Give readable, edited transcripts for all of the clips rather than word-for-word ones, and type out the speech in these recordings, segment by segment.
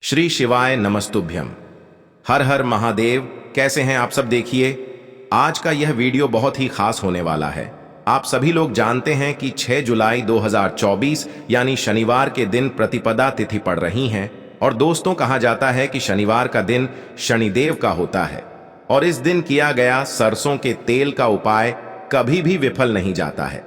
श्री शिवाय नमस्तुभ्यम। हर हर महादेव। कैसे हैं आप सब? देखिए, आज का यह वीडियो बहुत ही खास होने वाला है। आप सभी लोग जानते हैं कि 6 जुलाई 2024 यानी शनिवार के दिन प्रतिपदा तिथि पड़ रही हैं और दोस्तों कहा जाता है कि शनिवार का दिन शनिदेव का होता है और इस दिन किया गया सरसों के तेल का उपाय कभी भी विफल नहीं जाता है।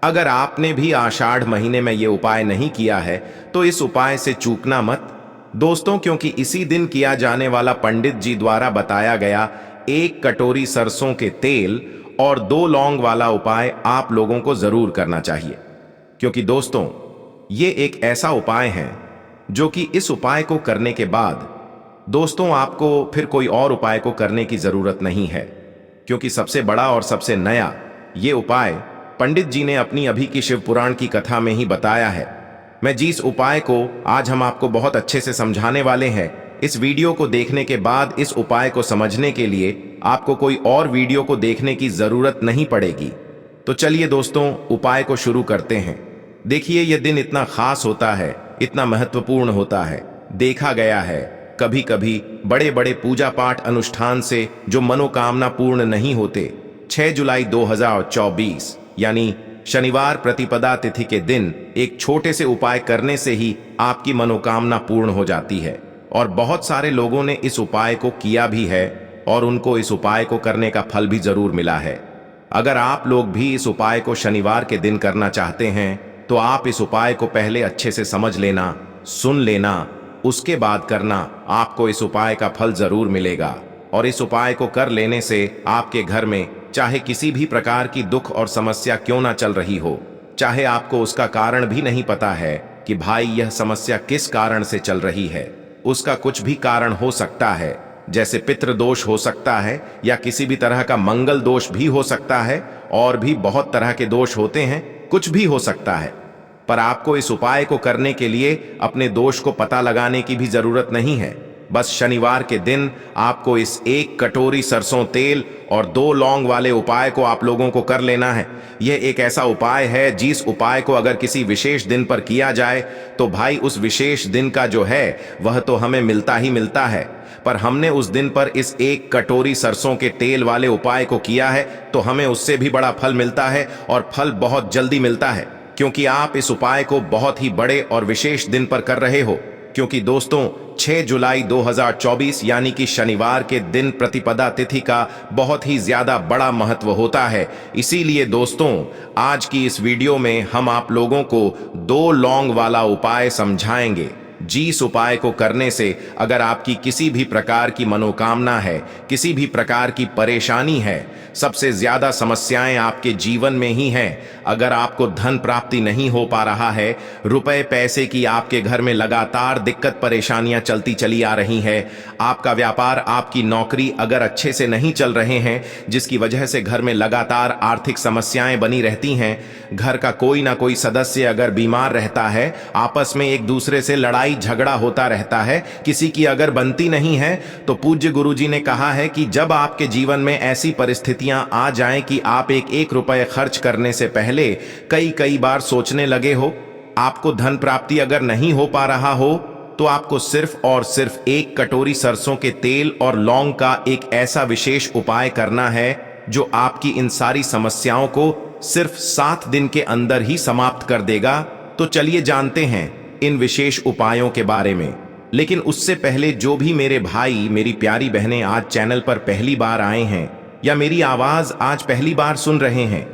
अगर आपने भी आषाढ़ महीने में ये उपाय नहीं किया है तो इस उपाय से चूकना मत दोस्तों, क्योंकि इसी दिन किया जाने वाला पंडित जी द्वारा बताया गया 1 कटोरी सरसों के तेल और 2 लौंग वाला उपाय आप लोगों को जरूर करना चाहिए। क्योंकि दोस्तों, ये एक ऐसा उपाय है जो कि इस उपाय को करने के बाद दोस्तों आपको फिर कोई और उपाय को करने की जरूरत नहीं है। क्योंकि सबसे बड़ा और सबसे नया ये उपाय पंडित जी ने अपनी अभी की शिव पुराण की कथा में ही बताया है। मैं जिस उपाय को आज हम आपको बहुत अच्छे से समझाने वाले हैं, इस वीडियो को देखने के बाद इस उपाय को समझने के लिए आपको कोई और वीडियो को देखने की जरूरत नहीं पड़ेगी। तो चलिए दोस्तों, उपाय को शुरू करते हैं। देखिए, यह दिन इतना खास होता है, इतना महत्वपूर्ण होता है। देखा गया है कभी कभी बड़े बड़े पूजा पाठ अनुष्ठान से जो मनोकामना पूर्ण नहीं होते, 6 जुलाई 2024 यानी शनिवार प्रतिपदा तिथि के दिन एक छोटे से उपाय करने से ही आपकी मनोकामना पूर्ण हो जाती है। और बहुत सारे लोगों ने इस उपाय को किया भी है और उनको इस उपाय को करने का फल भी जरूर मिला है। अगर आप लोग भी इस उपाय को शनिवार के दिन करना चाहते हैं तो आप इस उपाय को पहले अच्छे से समझ लेना, सुन लेना, उसके बाद करना। आपको इस उपाय का फल जरूर मिलेगा और इस उपाय को कर लेने से आपके घर में चाहे किसी भी प्रकार की दुख और समस्या क्यों ना चल रही हो, चाहे आपको उसका कारण भी नहीं पता है कि भाई यह समस्या किस कारण से चल रही है, उसका कुछ भी कारण हो सकता है। जैसे पितृ दोष हो सकता है या किसी भी तरह का मंगल दोष भी हो सकता है और भी बहुत तरह के दोष होते हैं, कुछ भी हो सकता है। पर आपको इस उपाय को करने के लिए अपने दोष को पता लगाने की भी जरूरत नहीं है। बस शनिवार के दिन आपको इस 1 कटोरी सरसों तेल और 2 लौंग वाले उपाय को आप लोगों को कर लेना है। यह एक ऐसा उपाय है जिस उपाय को अगर किसी विशेष दिन पर किया जाए तो भाई उस विशेष दिन का जो है वह तो हमें मिलता ही मिलता है। पर हमने उस दिन पर इस 1 कटोरी सरसों के तेल वाले उपाय को किया है तो हमें उससे भी बड़ा फल मिलता है और फल बहुत जल्दी मिलता है, क्योंकि आप इस उपाय को बहुत ही बड़े और विशेष दिन पर कर रहे हो। क्योंकि दोस्तों, 6 जुलाई 2024 यानी कि शनिवार के दिन प्रतिपदा तिथि का बहुत ही ज्यादा बड़ा महत्व होता है। इसीलिए दोस्तों, आज की इस वीडियो में हम आप लोगों को 2 लौंग वाला उपाय समझाएंगे। जिस उपाय को करने से अगर आपकी किसी भी प्रकार की मनोकामना है, किसी भी प्रकार की परेशानी है, सबसे ज्यादा समस्याएं आपके जीवन में ही हैं। अगर आपको धन प्राप्ति नहीं हो पा रहा है, रुपए पैसे की आपके घर में लगातार दिक्कत परेशानियां चलती चली आ रही है, आपका व्यापार, आपकी नौकरी अगर अच्छे से नहीं चल रहे हैं, जिसकी वजह से घर में लगातार आर्थिक समस्याएं बनी रहती हैं, घर का कोई ना कोई सदस्य अगर बीमार रहता है, आपस में एक दूसरे से लड़ाई झगड़ा होता रहता है, किसी की अगर बनती नहीं है, तो पूज्य गुरुजी ने कहा है कि जब आपके जीवन में ऐसी परिस्थितियां आ जाएं कि आप एक रुपए खर्च करने से पहले कई बार सोचने लगे हो, आपको धन प्राप्ति अगर नहीं हो पा रहा हो, तो आपको सिर्फ और सिर्फ 1 कटोरी सरसों के तेल और लौंग का एक ऐसा विशेष उपाय करना है जो आपकी इन सारी समस्याओं को सिर्फ 7 दिन के अंदर ही समाप्त कर देगा। तो चलिए जानते हैं इन विशेष उपायों के बारे में। लेकिन उससे पहले जो भी मेरे भाई, मेरी प्यारी बहनें आज चैनल पर पहली बार आए हैं या मेरी आवाज आज पहली बार सुन रहे हैं,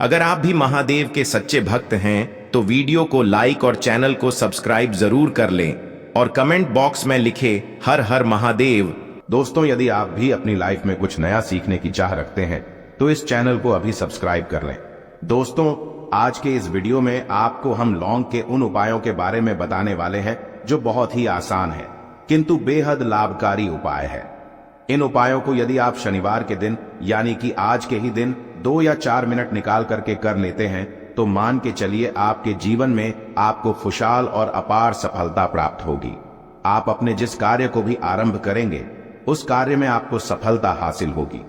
अगर आप भी महादेव के सच्चे भक्त हैं तो वीडियो को लाइक और चैनल को सब्सक्राइब जरूर कर लें और कमेंट बॉक्स में लिखे हर हर महादेव। दोस्तों, यदि आप भी अपनी लाइफ में कुछ नया सीखने की चाह रखते हैं तो इस चैनल को अभी सब्सक्राइब कर लें। दोस्तों, आज के इस वीडियो में आपको हम लौंग के उन उपायों के बारे में बताने वाले हैं जो बहुत ही आसान है किंतु बेहद लाभकारी उपाय है। इन उपायों को यदि आप शनिवार के दिन यानी कि आज के ही दिन 2 या 4 मिनट निकाल करके कर लेते हैं तो मान के चलिए आपके जीवन में आपको खुशहाल और अपार सफलता प्राप्त होगी। आप अपने जिस कार्य को भी आरंभ करेंगे उस कार्य में आपको सफलता हासिल होगी।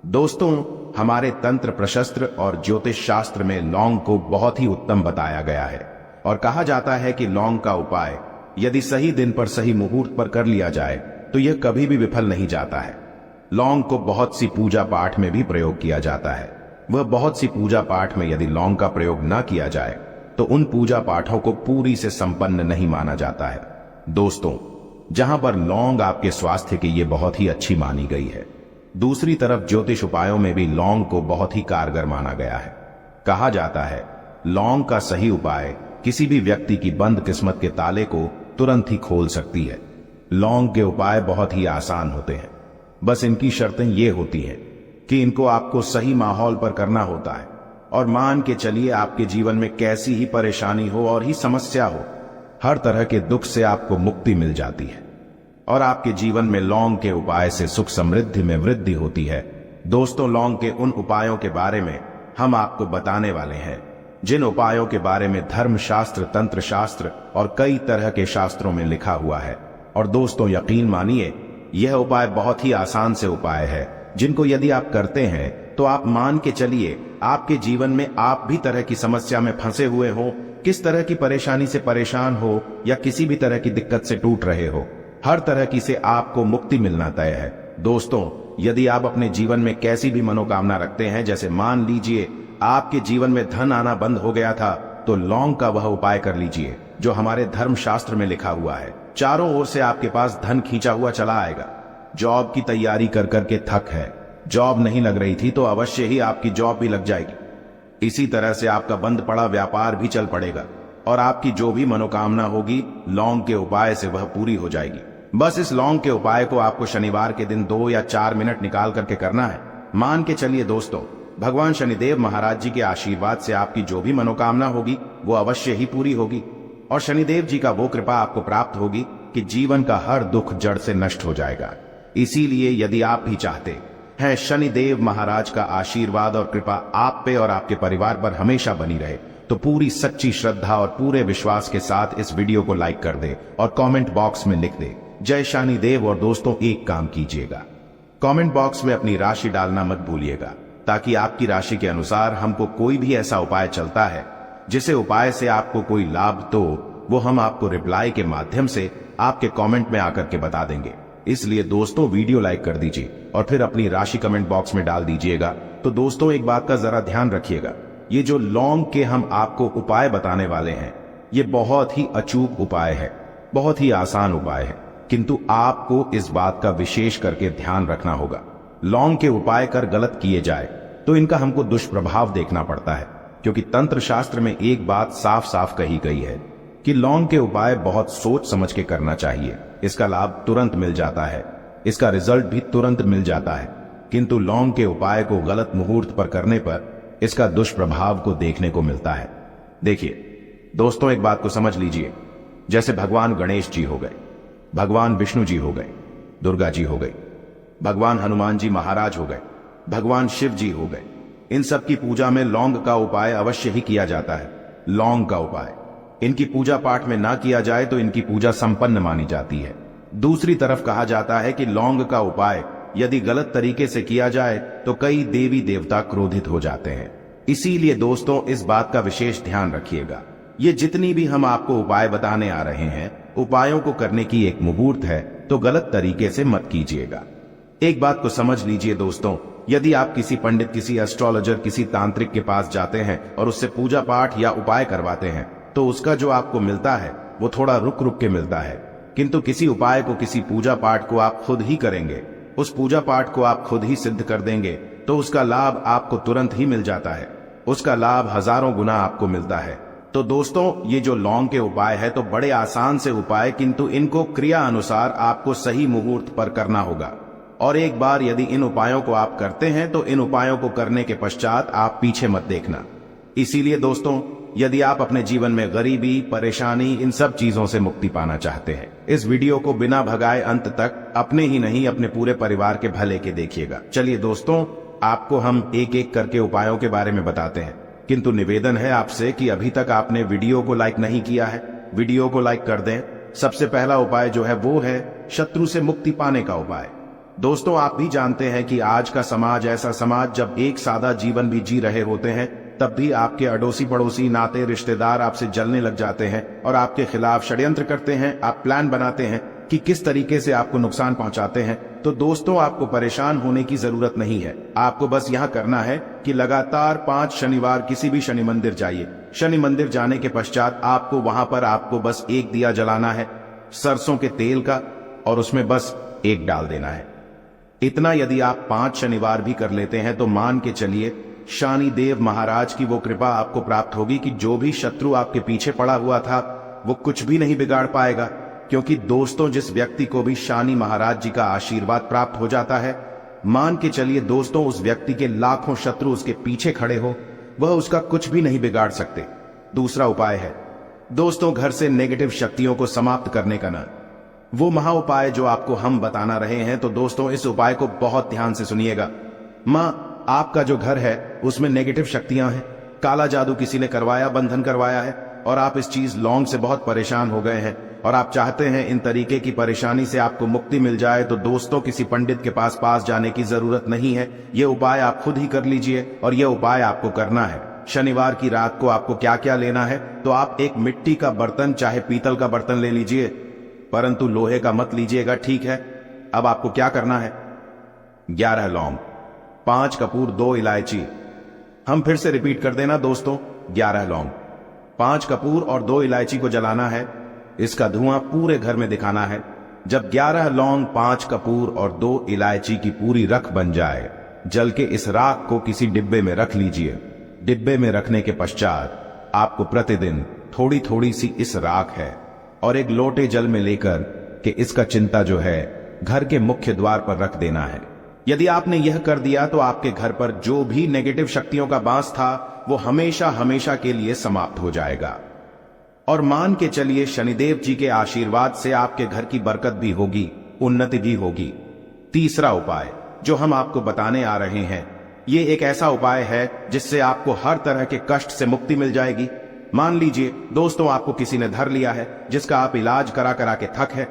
दोस्तों, हमारे तंत्र प्रशस्त्र और ज्योतिष शास्त्र में लौंग को बहुत ही उत्तम बताया गया है और कहा जाता है कि लौंग का उपाय यदि सही दिन पर सही मुहूर्त पर कर लिया जाए तो यह कभी भी विफल नहीं जाता है। लौंग को बहुत सी पूजा पाठ में भी प्रयोग किया जाता है। वह बहुत सी पूजा पाठ में यदि लौंग का प्रयोग न किया जाए तो उन पूजा पाठों को पूरी से संपन्न नहीं माना जाता है। दोस्तों, जहां पर लौंग आपके स्वास्थ्य के लिए बहुत ही अच्छी मानी गई है, दूसरी तरफ ज्योतिष उपायों में भी लौंग को बहुत ही कारगर माना गया है। कहा जाता है लौंग का सही उपाय किसी भी व्यक्ति की बंद किस्मत के ताले को तुरंत ही खोल सकती है। लौंग के उपाय बहुत ही आसान होते हैं, बस इनकी शर्तें ये होती हैं कि इनको आपको सही माहौल पर करना होता है। और मान के चलिए आपके जीवन में कैसी ही परेशानी हो और ही समस्या हो, हर तरह के दुख से आपको मुक्ति मिल जाती है और आपके जीवन में लौंग के उपाय से सुख समृद्धि में वृद्धि होती है। दोस्तों, लौंग के उन उपायों के बारे में हम आपको बताने वाले हैं जिन उपायों के बारे में धर्मशास्त्र, तंत्र शास्त्र और कई तरह के शास्त्रों में लिखा हुआ है। और दोस्तों, यकीन मानिए यह उपाय बहुत ही आसान से उपाय है जिनको यदि आप करते हैं तो आप मान के चलिए आपके जीवन में आप भी तरह की समस्या में फंसे हुए हो, किस तरह की परेशानी से परेशान हो या किसी भी तरह की दिक्कत से टूट रहे हो, हर तरह की से आपको मुक्ति मिलना तय है। दोस्तों, यदि आप अपने जीवन में कैसी भी मनोकामना रखते हैं, जैसे मान लीजिए आपके जीवन में धन आना बंद हो गया था, तो लौंग का वह उपाय कर लीजिए जो हमारे धर्मशास्त्र में लिखा हुआ है। चारों ओर से आपके पास धन खींचा हुआ चला आएगा। जॉब की तैयारी कर करके थक है, जॉब नहीं लग रही थी तो अवश्य ही आपकी जॉब भी लग जाएगी। इसी तरह से आपका बंद पड़ा व्यापार भी चल पड़ेगा और आपकी जो भी मनोकामना होगी लौंग के उपाय से वह पूरी हो जाएगी। बस इस लौंग के उपाय को आपको शनिवार के दिन 2 या 4 मिनट निकाल करके करना है। मान के चलिए दोस्तों, भगवान शनिदेव महाराज जी के आशीर्वाद से आपकी जो भी मनोकामना होगी वो अवश्य ही पूरी होगी और शनिदेव जी का वो कृपा आपको प्राप्त होगी कि जीवन का हर दुख जड़ से नष्ट हो जाएगा। इसीलिए यदि आप भी चाहते हैं शनिदेव महाराज का आशीर्वाद और कृपा आप पे और आपके परिवार पर हमेशा बनी रहे, तो पूरी सच्ची श्रद्धा और पूरे विश्वास के साथ इस वीडियो को लाइक कर दे और कमेंट बॉक्स में लिख दे जय शनिदेव। और दोस्तों, एक काम कीजिएगा, कमेंट बॉक्स में अपनी राशि डालना मत भूलिएगा, ताकि आपकी राशि के अनुसार हमको कोई भी ऐसा उपाय चलता है जिसे उपाय से आपको कोई लाभ, तो वो हम आपको रिप्लाई के माध्यम से आपके कमेंट में आकर के बता देंगे। इसलिए दोस्तों, वीडियो लाइक कर दीजिए और फिर अपनी राशि कमेंट बॉक्स में डाल दीजिएगा। तो दोस्तों, एक बात का जरा ध्यान रखिएगा, ये जो लौंग के हम आपको उपाय बताने वाले हैं ये बहुत ही अचूक उपाय है, बहुत ही आसान उपाय है, किंतु आपको इस बात का विशेष करके ध्यान रखना होगा। लौंग के उपाय कर गलत किए जाए तो इनका हमको दुष्प्रभाव देखना पड़ता है, क्योंकि तंत्र शास्त्र में एक बात साफ साफ कही गई है कि लौंग के उपाय बहुत सोच समझ के करना चाहिए। इसका लाभ तुरंत मिल जाता है, इसका रिजल्ट भी तुरंत मिल जाता है, किंतु लौंग के उपाय को गलत मुहूर्त पर करने पर इसका दुष्प्रभाव को देखने को मिलता है। देखिए दोस्तों, एक बात को समझ लीजिए, जैसे भगवान गणेश जी हो गए, भगवान विष्णु जी हो गए, दुर्गा जी हो गई, भगवान हनुमान जी महाराज हो गए, भगवान शिव जी हो गए, इन सब की पूजा में लौंग का उपाय अवश्य ही किया जाता है। लौंग का उपाय इनकी पूजा पाठ में ना किया जाए तो इनकी पूजा संपन्न मानी जाती है। दूसरी तरफ कहा जाता है कि लौंग का उपाय यदि गलत तरीके से किया जाए तो कई देवी देवता क्रोधित हो जाते हैं। इसीलिए दोस्तों, इस बात का विशेष ध्यान रखिएगा। ये जितनी भी हम आपको उपाय बताने आ रहे हैं, उपायों को करने की एक मुहूर्त है, तो गलत तरीके से मत कीजिएगा। एक बात को समझ लीजिए दोस्तों, यदि आप किसी पंडित, किसी एस्ट्रोलॉजर, किसी तांत्रिक के पास जाते हैं और उससे पूजा पाठ या उपाय करवाते हैं तो उसका जो आपको मिलता है वो थोड़ा रुक रुक के मिलता है, किंतु किसी उपाय को, किसी पूजा पाठ को आप खुद ही करेंगे, उस पूजा पाठ को आप खुद ही सिद्ध कर देंगे तो उसका लाभ आपको तुरंत ही मिल जाता है, उसका लाभ हजारों गुना आपको मिलता है। तो दोस्तों, ये जो लौंग के उपाय है तो बड़े आसान से उपाय, किंतु इनको क्रिया अनुसार आपको सही मुहूर्त पर करना होगा। और एक बार यदि इन उपायों को आप करते हैं तो इन उपायों को करने के पश्चात आप पीछे मत देखना। इसीलिए दोस्तों, यदि आप अपने जीवन में गरीबी, परेशानी, इन सब चीजों से मुक्ति पाना चाहते हैं, इस वीडियो को बिना भगाए अंत तक अपने ही नहीं अपने पूरे परिवार के भले के देखिएगा। चलिए दोस्तों, आपको हम एक एक करके उपायों के बारे में बताते हैं, किंतु निवेदन है आपसे कि अभी तक आपने वीडियो को लाइक नहीं किया है, वीडियो को लाइक कर दें। सबसे पहला उपाय जो है वो है शत्रु से मुक्ति पाने का उपाय। दोस्तों, आप भी जानते हैं कि आज का समाज ऐसा समाज जब एक सादा जीवन भी जी रहे होते हैं तब भी आपके अड़ोसी पड़ोसी नाते रिश्तेदार आपसे जलने लग जाते हैं और आपके खिलाफ षड्यंत्र करते हैं। आप प्लान बनाते हैं कि किस तरीके से आपको नुकसान पहुंचाते हैं। तो दोस्तों, आपको परेशान होने की जरूरत नहीं है। आपको बस यहां करना है कि लगातार 5 शनिवार किसी भी शनि मंदिर जाइए। शनि मंदिर जाने के पश्चात आपको वहां पर आपको बस एक दिया जलाना है सरसों के तेल का, और उसमें बस एक डाल देना है। इतना यदि आप 5 शनिवार भी कर लेते हैं तो मान के चलिए शनिदेव महाराज की वो कृपा आपको प्राप्त होगी कि जो भी शत्रु आपके पीछे पड़ा हुआ था वो कुछ भी नहीं बिगाड़ पाएगा। क्योंकि दोस्तों, जिस व्यक्ति को भी शनि महाराज जी का आशीर्वाद प्राप्त हो जाता है, मान के चलिए दोस्तों, उस व्यक्ति के लाखों शत्रु उसके पीछे खड़े हो, वह उसका कुछ भी नहीं बिगाड़ सकते। दूसरा उपाय है दोस्तों, घर से नेगेटिव शक्तियों को समाप्त करने का ना वो महा उपाय जो आपको हम बताना रहे हैं। तो दोस्तों, इस उपाय को बहुत ध्यान से सुनिएगा। आपका जो घर है उसमें नेगेटिव शक्तियां हैं, काला जादू किसी ने करवाया, बंधन करवाया है, और आप इस चीज लौंग से बहुत परेशान हो गए हैं और आप चाहते हैं इन तरीके की परेशानी से आपको मुक्ति मिल जाए। तो दोस्तों, किसी पंडित के पास जाने की जरूरत नहीं है। ये उपाय आप खुद ही कर लीजिए और ये उपाय आपको करना है। शनिवार की रात को आपको क्या क्या लेना है, तो आप एक मिट्टी का बर्तन, चाहे पीतल का बर्तन ले लीजिए, परंतु लोहे का मत लीजिएगा, ठीक है। अब आपको क्या करना है, 11 लौंग, 5 कपूर, 2 इलायची। हम फिर से रिपीट कर देना दोस्तों, 11 लौंग, 5 कपूर और 2 इलायची को जलाना है। इसका धुआं पूरे घर में दिखाना है। जब 11 लौंग, 5 कपूर और 2 इलायची की पूरी रख बन जाए, जल के इस राख को किसी डिब्बे में रख लीजिए। डिब्बे में रखने के पश्चात आपको प्रतिदिन थोड़ी थोड़ी सी इस राख है और एक लोटे जल में लेकर के इसका चिंता जो है घर के मुख्य द्वार पर रख देना है। यदि आपने यह कर दिया तो आपके घर पर जो भी नेगेटिव शक्तियों का बांस था वो हमेशा हमेशा के लिए समाप्त हो जाएगा। और मान के चलिए शनिदेव जी के आशीर्वाद से आपके घर की बरकत भी होगी, उन्नति भी होगी। तीसरा उपाय जो हम आपको बताने आ रहे हैं, ये एक ऐसा उपाय है जिससे आपको हर तरह के कष्ट से मुक्ति मिल जाएगी। मान लीजिए दोस्तों, आपको किसी ने धर लिया है जिसका आप इलाज करा करा के थक है,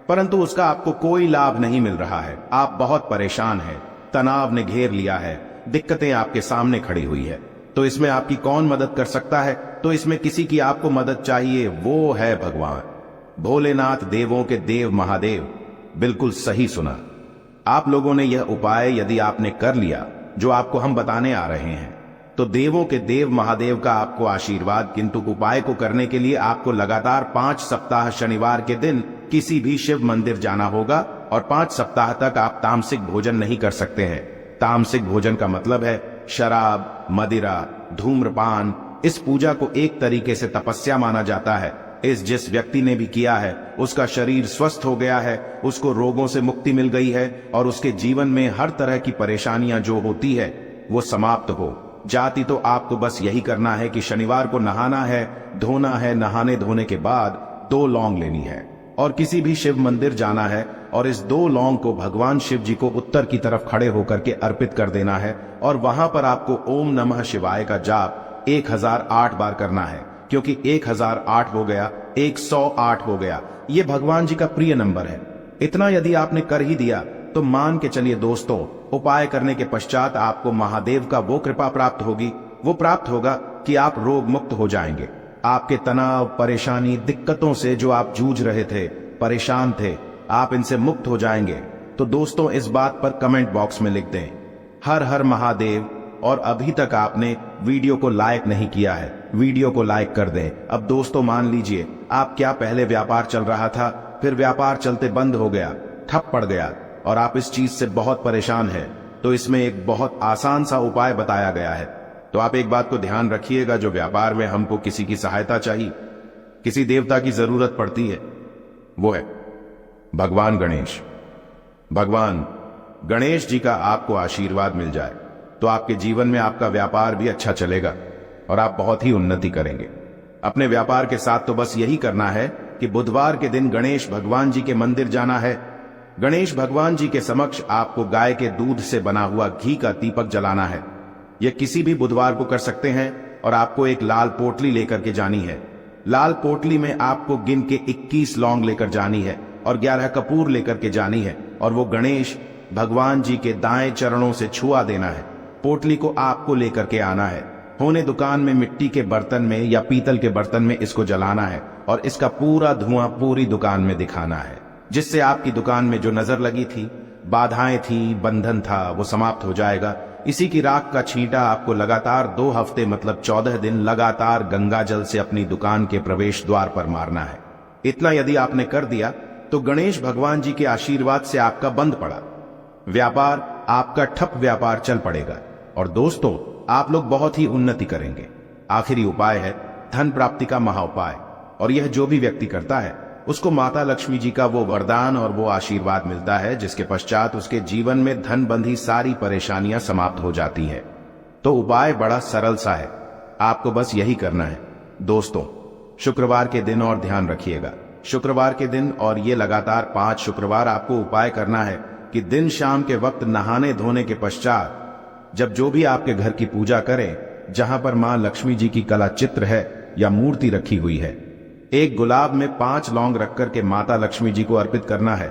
परंतु उसका आपको कोई लाभ नहीं मिल रहा है। आप बहुत परेशान हैं, तनाव ने घेर लिया है, दिक्कतें आपके सामने खड़ी हुई है। तो इसमें आपकी कौन मदद कर सकता है? तो इसमें किसी की आपको मदद चाहिए, वो है भगवान भोलेनाथ, देवों के देव महादेव। बिल्कुल सही सुना। आप लोगों ने यह उपाय यदि आपने कर लिया जो आपको हम बताने आ रहे हैं, तो देवों के देव महादेव का आपको आशीर्वाद। किंतु उपाय को करने के लिए आपको लगातार 5 सप्ताह शनिवार के दिन किसी भी शिव मंदिर जाना होगा और 5 सप्ताह तक आप तामसिक भोजन नहीं कर सकते हैं। तामसिक भोजन का मतलब है शराब, मदिरा, धूम्रपान। इस पूजा को एक तरीके से तपस्या माना जाता है। जिस व्यक्ति ने भी किया है उसका शरीर स्वस्थ हो गया है, उसको रोगों से मुक्ति मिल गई है और उसके जीवन में हर तरह की परेशानियां जो होती है वो समाप्त हो जाती। तो आपको बस यही करना है कि शनिवार को नहाना है, धोना है। नहाने धोने के बाद 2 लौंग लेनी है और किसी भी शिव मंदिर जाना है और इस 2 लौंग को भगवान शिव जी को उत्तर की तरफ खड़े होकर के अर्पित कर देना है। और वहां पर आपको ओम नमः शिवाय का जाप 1008 बार करना है, क्योंकि 1008 हो गया, 108 हो गया, ये भगवान जी का प्रिय नंबर है। इतना यदि आपने कर ही दिया तो मान के चलिए दोस्तों, उपाय करने के पश्चात आपको महादेव का वो कृपा प्राप्त होगी, वो प्राप्त होगा कि आप रोग मुक्त हो जाएंगे। आपके तनाव, परेशानी, दिक्कतों से जो आप जूझ रहे थे, परेशान थे, आप इनसे मुक्त हो जाएंगे। तो दोस्तों, इस बात पर कमेंट बॉक्स में लिख दें हर हर महादेव। और अभी तक आपने वीडियो को लाइक नहीं किया है, वीडियो को लाइक कर दें। अब दोस्तों मान लीजिए आप क्या पहले व्यापार चल रहा था, फिर व्यापार चलते बंद हो गया, ठप पड़ गया और आप इस चीज से बहुत परेशान हैं, तो इसमें एक बहुत आसान सा उपाय बताया गया है। तो आप एक बात को ध्यान रखिएगा, जो व्यापार में हमको किसी की सहायता चाहिए, किसी देवता की जरूरत पड़ती है, वो है भगवान गणेश। भगवान गणेश जी का आपको आशीर्वाद मिल जाए तो आपके जीवन में आपका व्यापार भी अच्छा चलेगा और आप बहुत ही उन्नति करेंगे। अपने व्यापार के साथ तो बस यही करना है कि बुधवार के दिन गणेश भगवान जी के मंदिर जाना है। गणेश भगवान जी के समक्ष आपको गाय के दूध से बना हुआ घी का दीपक जलाना है। यह किसी भी बुधवार को कर सकते हैं और आपको एक लाल पोटली लेकर के जानी है। लाल पोटली में आपको गिन के 21 लौंग लेकर जानी है और 11 कपूर लेकर के जानी है और वो गणेश भगवान जी के दाएं चरणों से छुआ देना है। पोटली को आपको लेकर के आना है होने दुकान में मिट्टी के बर्तन में या पीतल के बर्तन में इसको जलाना है और इसका पूरा धुआं पूरी दुकान में दिखाना है, जिससे आपकी दुकान में जो नजर लगी थी, बाधाएं थी, बंधन था, वो समाप्त हो जाएगा। इसी की राख का छींटा आपको लगातार 2 हफ्ते मतलब 14 दिन लगातार गंगा जल से अपनी दुकान के प्रवेश द्वार पर मारना है। इतना यदि आपने कर दिया तो गणेश भगवान जी के आशीर्वाद से आपका बंद पड़ा व्यापार, आपका ठप व्यापार चल पड़ेगा और दोस्तों आप लोग बहुत ही उन्नति करेंगे। आखिरी उपाय है धन प्राप्ति का महाउपाय, और यह जो भी व्यक्ति करता है उसको माता लक्ष्मी जी का वो वरदान और वो आशीर्वाद मिलता है, जिसके पश्चात उसके जीवन में धन बंधी सारी परेशानियां समाप्त हो जाती है। तो उपाय बड़ा सरल सा है, आपको बस यही करना है। दोस्तों शुक्रवार के दिन और ध्यान रखिएगा, शुक्रवार के दिन और ये लगातार 5 शुक्रवार आपको उपाय करना है कि दिन शाम के वक्त नहाने धोने के पश्चात जब जो भी आपके घर की पूजा करें, जहां पर मां लक्ष्मी जी की कला चित्र है या मूर्ति रखी हुई है, एक गुलाब में 5 लौंग रख करके माता लक्ष्मी जी को अर्पित करना है।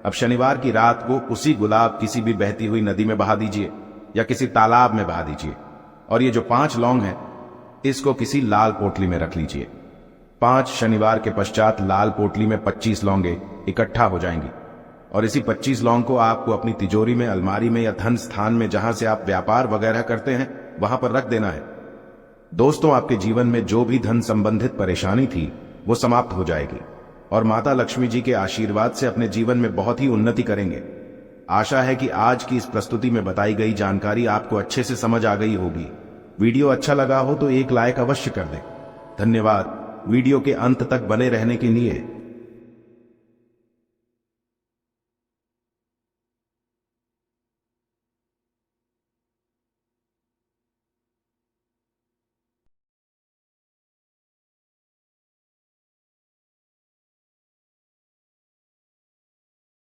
अब शनिवार की रात को उसी गुलाब किसी भी बहती हुई नदी में बहा दीजिए या किसी तालाब में बहा दीजिए, और ये जो 5 लौंग है इसको किसी लाल पोटली में रख लीजिए। 5 शनिवार के पश्चात लाल पोटली में 25 लौंगे इकट्ठा हो जाएंगी, और इसी 25 लौंग को आपको अपनी तिजोरी में, अलमारी में या धन स्थान में जहां से आप व्यापार वगैरह करते हैं वहां पर रख देना है। दोस्तों आपके जीवन में जो भी धन संबंधित परेशानी थी वो समाप्त हो जाएगी और माता लक्ष्मी जी के आशीर्वाद से अपने जीवन में बहुत ही उन्नति करेंगे। आशा है कि आज की इस प्रस्तुति में बताई गई जानकारी आपको अच्छे से समझ आ गई होगी। वीडियो अच्छा लगा हो तो एक लाइक अवश्य कर दें। धन्यवाद वीडियो के अंत तक बने रहने के लिए।